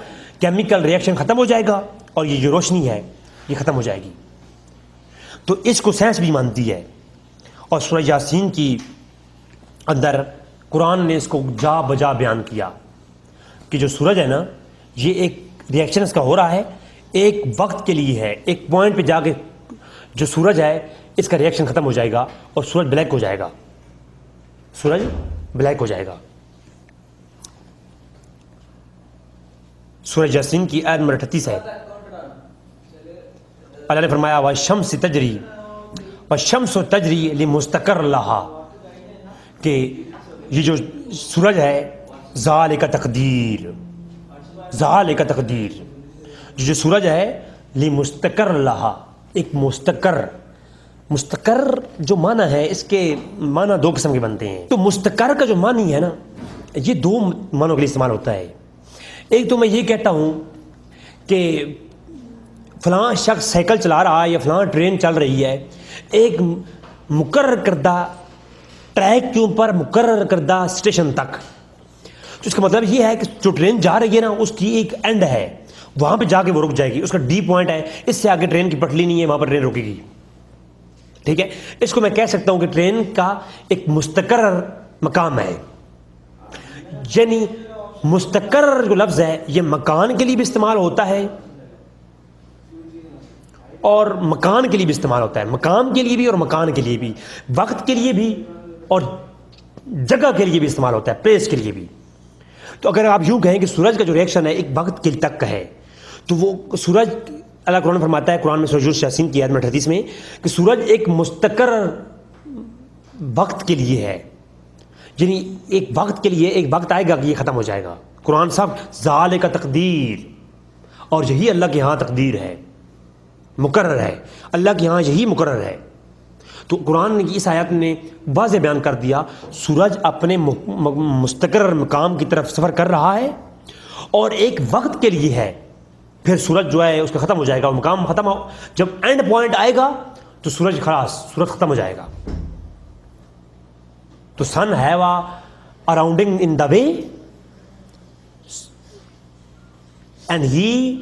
کیمیکل ریئیکشن ختم ہو جائے گا اور یہ جو روشنی ہے یہ ختم ہو جائے گی. تو اس کو سائنس بھی مانتی ہے. اور سورہ یاسین کی اندر قرآن نے اس کو جا بجا بیان کیا کہ جو سورج ہے نا، یہ ایک ریئیکشن اس کا ہو رہا ہے، ایک وقت کے لیے ہے، ایک پوائنٹ پہ جا کے جو سورج ہے اس کا ریئیکشن ختم ہو جائے گا اور سورج بلیک ہو جائے گا. سورج بلیک ہو جائے گا. سورہ یاسین کی آیت نمبر 38 ہے. اللہ نے فرمایا والشمس تجری لمستقر لہا، کہ یہ جو سورج ہے ذالک تقدیر، جو سورج ہے لمستقر لہا، ایک مستقر جو معنی ہے، اس کے معنی دو قسم کے بنتے ہیں. تو مستقر کا جو معنی ہے نا، یہ دو معنوں کے لیے استعمال ہوتا ہے. ایک تو میں یہ کہتا ہوں کہ فلاں شخص سائیکل چلا رہا ہے یا فلاں ٹرین چل رہی ہے ایک مقرر کردہ ٹریک کے اوپر، مقرر کردہ اسٹیشن تک. تو اس کا مطلب یہ ہے کہ جو ٹرین جا رہی ہے نا اس کی ایک اینڈ ہے، وہاں پہ جا کے وہ رک جائے گی، اس کا ڈی پوائنٹ ہے، اس سے آگے ٹرین کی پٹری نہیں ہے، وہاں پر ٹرین رکے گی. ٹھیک ہے، اس کو میں کہہ سکتا ہوں کہ ٹرین کا ایک مستقر مقام ہے. یعنی مستقر جو لفظ ہے یہ مکان کے لیے بھی استعمال ہوتا ہے اور مکان کے لیے بھی استعمال ہوتا ہے، مقام کے لیے بھی اور مکان کے لیے بھی، وقت کے لیے بھی اور جگہ کے لیے بھی استعمال ہوتا ہے، پلیس کے لیے بھی. تو اگر آپ یوں کہیں کہ سورج کا جو ریئیکشن ہے ایک وقت کے تک کا ہے، تو وہ سورج، اللہ قرآن فرماتا ہے قرآن میں سورہ یاسین کی آیت نمبر 38 میں کہ سورج ایک مستقر وقت کے لیے ہے، یعنی ایک وقت کے لیے، ایک وقت آئے گا کہ یہ ختم ہو جائے گا. قرآن صاحب ذالک تقدیر، اور یہی اللہ کے یہاں تقدیر ہے، مقرر ہے، اللہ کے یہاں یہی مقرر ہے. تو قرآن نے اس آیت نے واضح بیان کر دیا سورج اپنے مستقر مقام کی طرف سفر کر رہا ہے اور ایک وقت کے لیے ہے، پھر سورج جو ہے اس کا ختم ہو جائے گا، مقام ختم ہو، جب اینڈ پوائنٹ آئے گا تو سورج خلاص، سورج ختم ہو جائے گا. تو sun he arounding in the way and he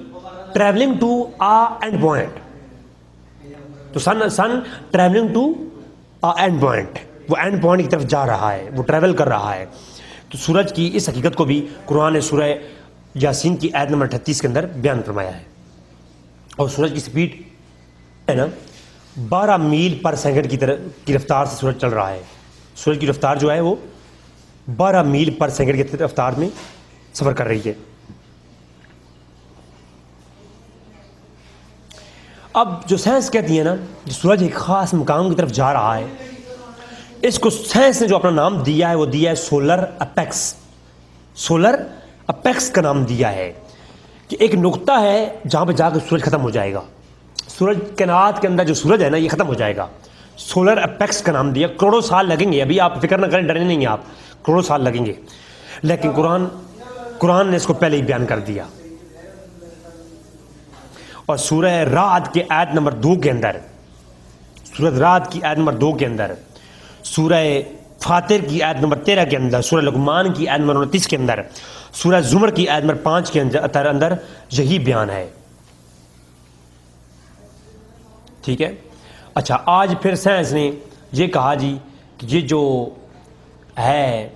travelling to end point. تو sun travelling to end point, وہ اینڈ پوائنٹ کی طرف جا رہا ہے، وہ ٹریول کر رہا ہے. تو سورج کی اس حقیقت کو بھی قرآن نے سورہ یاسین کی آیت نمبر 38 کے اندر بیان فرمایا ہے. اور سورج کی سپیڈ ہے نا 12 میل پر سیکنڈ کی رفتار سے سورج چل رہا ہے. سورج کی رفتار جو ہے وہ 12 میل پر سیکنڈ کی رفتار میں سفر کر رہی ہے. اب جو سائنس کہتی ہے نا کہ سورج ایک خاص مقام کی طرف جا رہا ہے، اس کو سائنس نے جو اپنا نام دیا ہے وہ دیا ہے سولر اپیکس. سولر اپیکس کا نام دیا ہے کہ ایک نقطہ ہے جہاں پہ جا کے سورج ختم ہو جائے گا. سورج کائنات کے اندر جو سورج ہے نا یہ ختم ہو جائے گا. سولر اپیکس کا نام دیا. کروڑوں سال لگیں گے, ابھی آپ فکر نہ کریں, ڈرے نہیں ہیں آپ, کروڑوں سال لگیں گے, لیکن قرآن نے اس کو پہلے ہی بیان کر دیا. اور سورہ رعد کے آیت نمبر 2 کے اندر, سورہ رعد کی آیت نمبر 2 کے اندر, سورہ فاتر کی آیت نمبر 13 کے اندر, سورہ لقمان کی آیت نمبر 29 کے اندر, سورہ زمر کی آیت نمبر 5 کے اندر یہی بیان ہے. ٹھیک ہے. اچھا, آج پھر سائنس نے یہ کہا جی کہ یہ جو ہے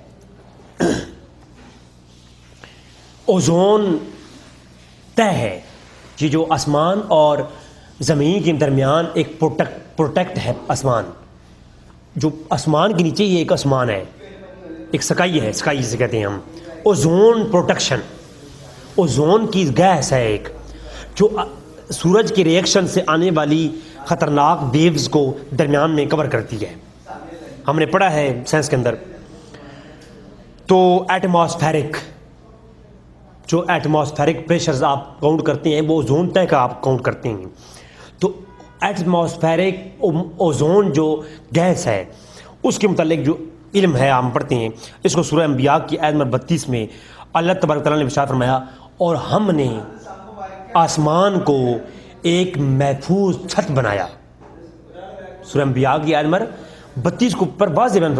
اوزون طے ہے, یہ جو آسمان اور زمین کے درمیان ایک پروٹیکٹ ہے. آسمان, جو آسمان کے نیچے یہ ایک آسمان ہے, ایک سکائی ہے, سکائی جسے کہتے ہیں ہم, اوزون پروٹیکشن. اوزون کی گیس ہے ایک جو سورج کے ریئیکشن سے آنے والی خطرناک ویوز کو درمیان میں کور کرتی ہے. ہم نے پڑھا ہے سائنس کے اندر. تو ایٹماسفیرک, جو ایٹماسفیرک پریشرز آپ کاؤنٹ کرتے ہیں وہ اوزون طے کا آپ کاؤنٹ کرتے ہیں. تو ایٹماسفیرک اوزون جو گیس ہے اس کے متعلق جو علم ہے ہم پڑھتے ہیں, اس کو سورہ انبیاء کی آیت نمبر 32 میں اللہ تبارک تعالیٰ نے ارشاد فرمایا, اور ہم نے آسمان کو ایک محفوظ چھت بنایا. سورہ انبیاء کی آیت نمبر 32 کو پر واضح بیان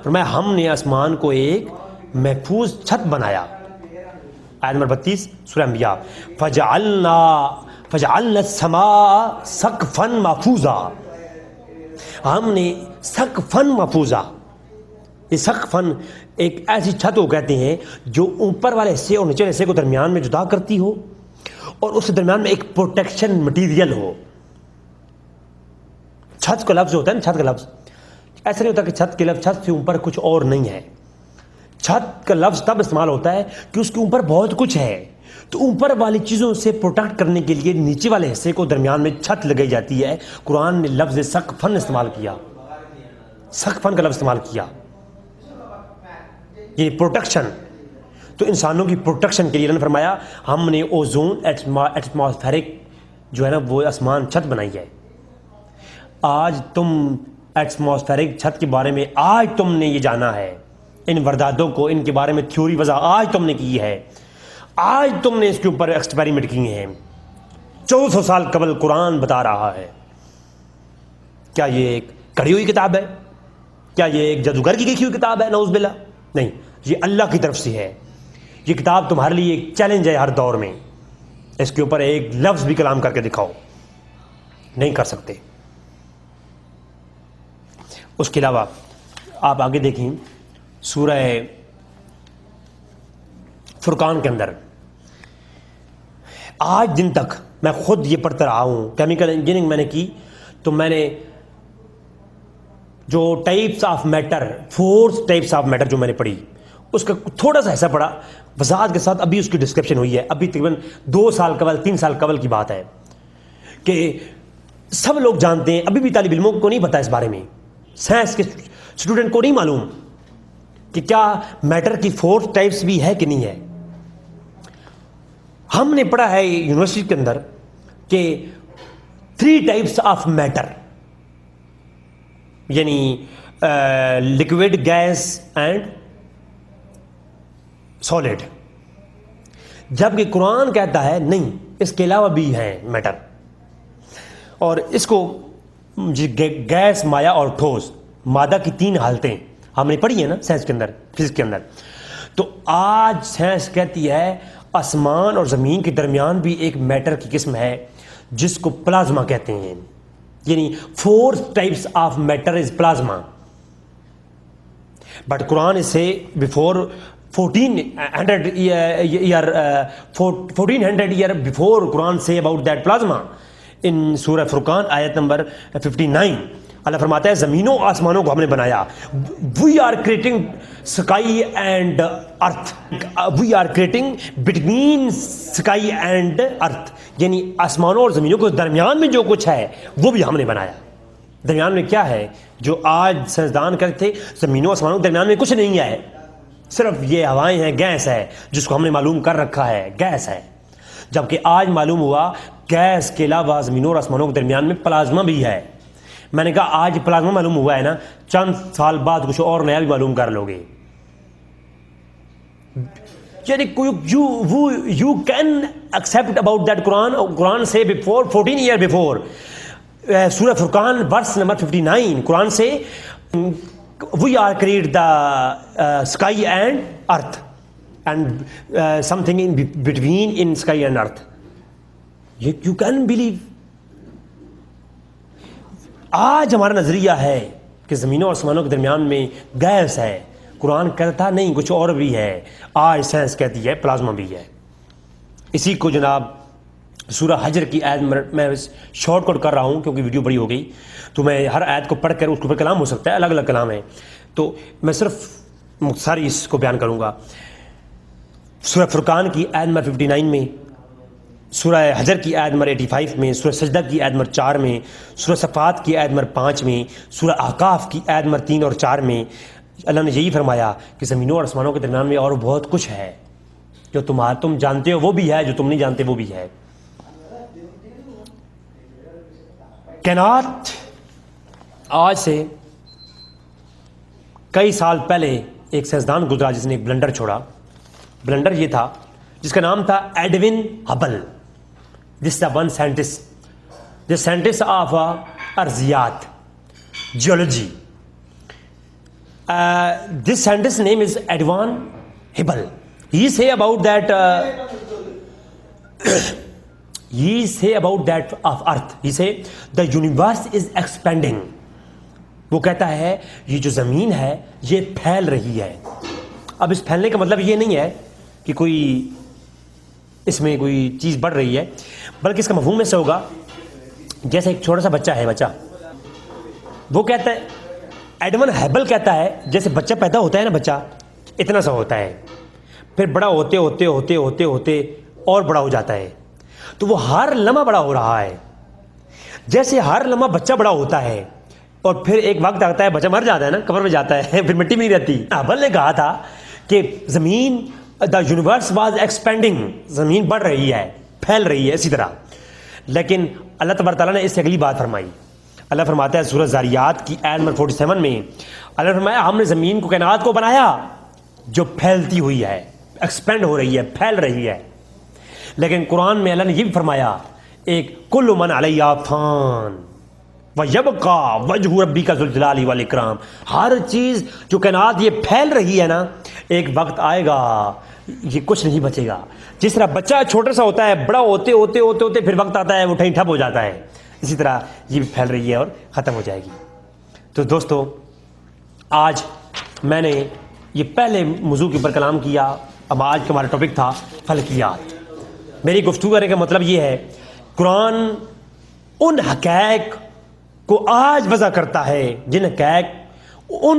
فرمایا ہم نے آسمان کو ایک محفوظ چھت بنایا. آیت نمبر 32 سورہ انبیاء, فجعلنا السماء سقفا محفوظا. ہم نے سقفا محفوظا, یہ سقفن ایک ایسی چھت کو کہتے ہیں جو اوپر والے حصے اور نیچے حصے کو درمیان میں جدا کرتی ہو اور اس کے درمیان میں ایک پروٹیکشن مٹیریل ہو. چھت کا لفظ ہوتا ہے نا, چھت کا لفظ ایسا نہیں ہوتا کہ چھت کے لفظ چھت سے اوپر کچھ اور نہیں ہے. چھت کا لفظ تب استعمال ہوتا ہے کہ اس کے اوپر بہت کچھ ہے, تو اوپر والی چیزوں سے پروٹیکٹ کرنے کے لیے نیچے والے حصے کو درمیان میں چھت لگائی جاتی ہے. قرآن نے لفظ سقفن استعمال کیا, سقفن کا لفظ استعمال کیا, یہ پروٹیکشن. تو انسانوں کی پروٹیکشن کے لیے اللہ نے فرمایا ہم نے اوزون ایٹماسفیرک جو ہے نا وہ آسمان چھت بنائی ہے. آج تم ایٹماسفیرک چھت کے بارے میں آج تم نے یہ جانا ہے, ان وردادوں کو, ان کے بارے میں تھیوری وضع آج تم نے کی ہے, آج تم نے اس کے اوپر ایکسپیریمنٹ کیے ہیں. 1400 سال قبل قرآن بتا رہا ہے. کیا یہ ایک کڑی ہوئی کتاب ہے؟ کیا یہ ایک جادوگر کی لکھی ہوئی کتاب ہے؟ نعوذ باللہ. نہیں, یہ اللہ کی طرف سے ہے. یہ کتاب تمہارے لیے ایک چیلنج ہے ہر دور میں. اس کے اوپر ایک لفظ بھی کلام کر کے دکھاؤ, نہیں کر سکتے. اس کے علاوہ آپ آگے دیکھیں سورہ فرقان کے اندر, آج دن تک میں خود یہ پڑھتا رہا ہوں. کیمیکل انجینئرنگ میں نے کی تو میں نے جو types of metre, 4 types of metre جو میں نے پڑھی اس کا تھوڑا سا حصہ پڑھا وضاحت کے ساتھ. ابھی اس کی ڈسکرپشن ہوئی ہے, ابھی تقریباً 2 سال قبل 3 سال قبل کی بات ہے کہ سب لوگ جانتے ہیں, ابھی بھی طالب علموں کو نہیں پتا اس بارے میں, سائنس کے اسٹوڈنٹ کو نہیں معلوم کہ کیا میٹر کی 4 ٹائپس بھی ہے کہ نہیں ہے. ہم نے پڑھا ہے یونیورسٹی کے اندر کہ 3 ٹائپس آف میٹر, یعنی لکوڈ, گیس اینڈ سالڈ, جبکہ قرآن کہتا ہے نہیں, اس کے علاوہ بھی ہیں میٹر. اور اس کو گیس, مایع اور ٹھوس, مادہ کی 3 حالتیں ہم نے پڑھی ہیں نا سائنس کے اندر, فزکس کے اندر. تو آج سائنس کہتی ہے آسمان اور زمین کے درمیان بھی ایک میٹر کی قسم ہے جس کو پلازما کہتے ہیں, یعنی 4 types of matter is plasma. But Quran سے before 1400 year before Quran say about that plasma. in سورہ فرقان آیت نمبر 59 اللہ فرماتا ہے زمینوں آسمانوں کو ہم نے بنایا. We are creating sky and earth, we are creating between sky and earth, یعنی آسمانوں اور زمینوں کے درمیان میں جو کچھ ہے وہ بھی ہم نے بنایا. درمیان میں کیا ہے جو آج سائنسدان کہتے تھے زمینوں آسمانوں کے درمیان میں کچھ نہیں ہے, صرف یہ ہوائیں ہیں، گیس ہے جس کو ہم نے معلوم کر رکھا ہے، گیس ہے. جبکہ آج معلوم ہوا گیس کے علاوہ زمینوں اور آسمانوں کے درمیان میں پلازما بھی ہے. میں نے کہا آج پلازما معلوم ہوا ہے نا، چند سال بعد کچھ اور نیا بھی معلوم کر لو گے. یعنی you can accept about that Quran سے بفور 14 ایئر بفور سورہ فرقان ورس نمبر 59 قرآن سے we are create the sky and earth and something in between in sky and earth. You can believe. آج ہمارا نظریہ ہے کہ زمینوں اور آسمانوں کے درمیان میں گیس ہے. قرآن کہتا نہیں کچھ اور بھی ہے. آج سائنس کہتی ہے پلازما بھی ہے. اسی کو جناب سورہ حجر کی آیت میں شارٹ کٹ کر رہا ہوں کیونکہ ویڈیو بڑی ہو گئی، تو میں ہر آیت کو پڑھ کر اس کے اوپر کلام ہو سکتا ہے، الگ الگ کلام ہے، تو میں صرف مختصر اس کو بیان کروں گا. سورہ فرقان کی آیت نمبر 59 میں، سورہ حجر کی آیت نمبر 85 میں، سورہ سجدہ کی آیت نمبر 4 میں، سورہ صفات کی آیت نمبر 5 میں، سورہ احقاف کی آیت نمبر 3 اور 4 میں اللہ نے یہی فرمایا کہ زمینوں اور آسمانوں کے درمیان میں اور بہت کچھ ہے جو تم جانتے ہو وہ بھی ہے، جو تم نہیں جانتے وہ بھی ہے. کائنات آج سے کئی سال پہلے ایک سائنسدان گزرا جس نے ایک بلنڈر چھوڑا. بلنڈر یہ تھا جس کا نام تھا Edwin Hubble. This the one scientist, the scientist of ارضیات، geology. This scientist's name is Edwin Hubble. He say about that of Earth. He say the universe is expanding. وہ کہتا ہے یہ جو زمین ہے یہ پھیل رہی ہے. اب اس پھیلنے کا مطلب یہ نہیں ہے کہ کوئی اس میں کوئی چیز بڑھ رہی ہے، بلکہ اس کا مفہوم ایسا ہوگا جیسے ایک چھوٹا سا بچہ ہے، وہ کہتا ہے، ایڈون ہیبل کہتا ہے جیسے بچہ پیدا ہوتا ہے نا، بچہ اتنا سا ہوتا ہے، پھر بڑا ہوتے ہوتے ہوتے ہوتے ہوتے اور بڑا ہو جاتا ہے. تو وہ ہر لمحہ بڑا ہو رہا ہے. جیسے ہر لمحہ بچہ بڑا ہوتا ہے اور پھر ایک وقت آتا ہے بچہ مر جاتا ہے نا، قبر میں جاتا ہے، پھر مٹی میں نہیں رہتی. ہیبل نے کہا تھا کہ زمین، دا یونیورس واز ایکسپینڈنگ، زمین بڑھ رہی ہے، پھیل رہی ہے اسی طرح. لیکن اللہ تبارک تعالیٰ نے اس سے اگلی بات فرمائی. اللہ فرماتا ہے سورہ ذاریات کی آیت نمبر 47 میں، اللہ فرمایا ہم نے زمین کو، کائنات کو بنایا جو پھیلتی ہوئی ہے، ایکسپینڈ ہو رہی ہے، پھیل رہی ہے. لیکن قرآن میں اللہ نے یہ بھی فرمایا، ایک کل من علیہا فان ویبقی وجہ ربک ذو الجلال والاکرام. ہر چیز جو کائنات یہ پھیل رہی ہے نا، ایک وقت آئے گا یہ کچھ نہیں بچے گا. جس طرح بچہ چھوٹا سا ہوتا ہے، بڑا ہوتے ہوتے ہوتے ہوتے پھر وقت آتا ہے وہ ٹھیں ٹھپ ہو جاتا ہے، اسی طرح یہ بھی پھیل رہی ہے اور ختم ہو جائے گی. تو دوستو، آج میں نے یہ پہلے موضوع کے اوپر کلام کیا. اب آج کا ہمارا ٹاپک تھا فلکیات. میری گفتگو کرنے کا مطلب یہ ہے، قرآن ان حقائق کو آج وضع کرتا ہے، ان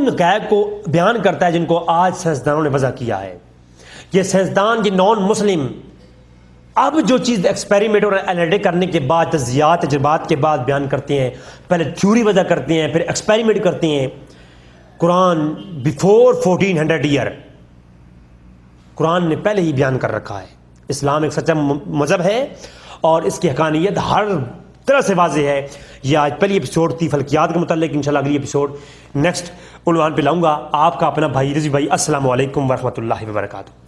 حقائق کو بیان کرتا ہے جن کو آج سائنسدانوں نے وضع کیا ہے. یہ سائنسدان، یہ نان مسلم، اب جو چیز ایکسپیریمنٹ اور انالیٹک کرنے کے بعد، تجزیات تجربات کے بعد بیان کرتے ہیں، پہلے تھیوری وضع کرتے ہیں، پھر ایکسپیریمنٹ کرتے ہیں. قرآن بفور 1400 ایئر قرآن نے پہلے ہی بیان کر رکھا ہے. اسلام ایک سچا مذہب ہے اور اس کی حقانیت ہر طرح سے واضح ہے. یہ آج پہلی ایپیسوڈ تھی فلکیات کے متعلق. انشاءاللہ اگلی ایپیسوڈ نیکسٹ عنوان پہ لاؤں گا. آپ کا اپنا بھائی رضوی بھائی. السلام علیکم ورحمۃ اللہ وبرکاتہ.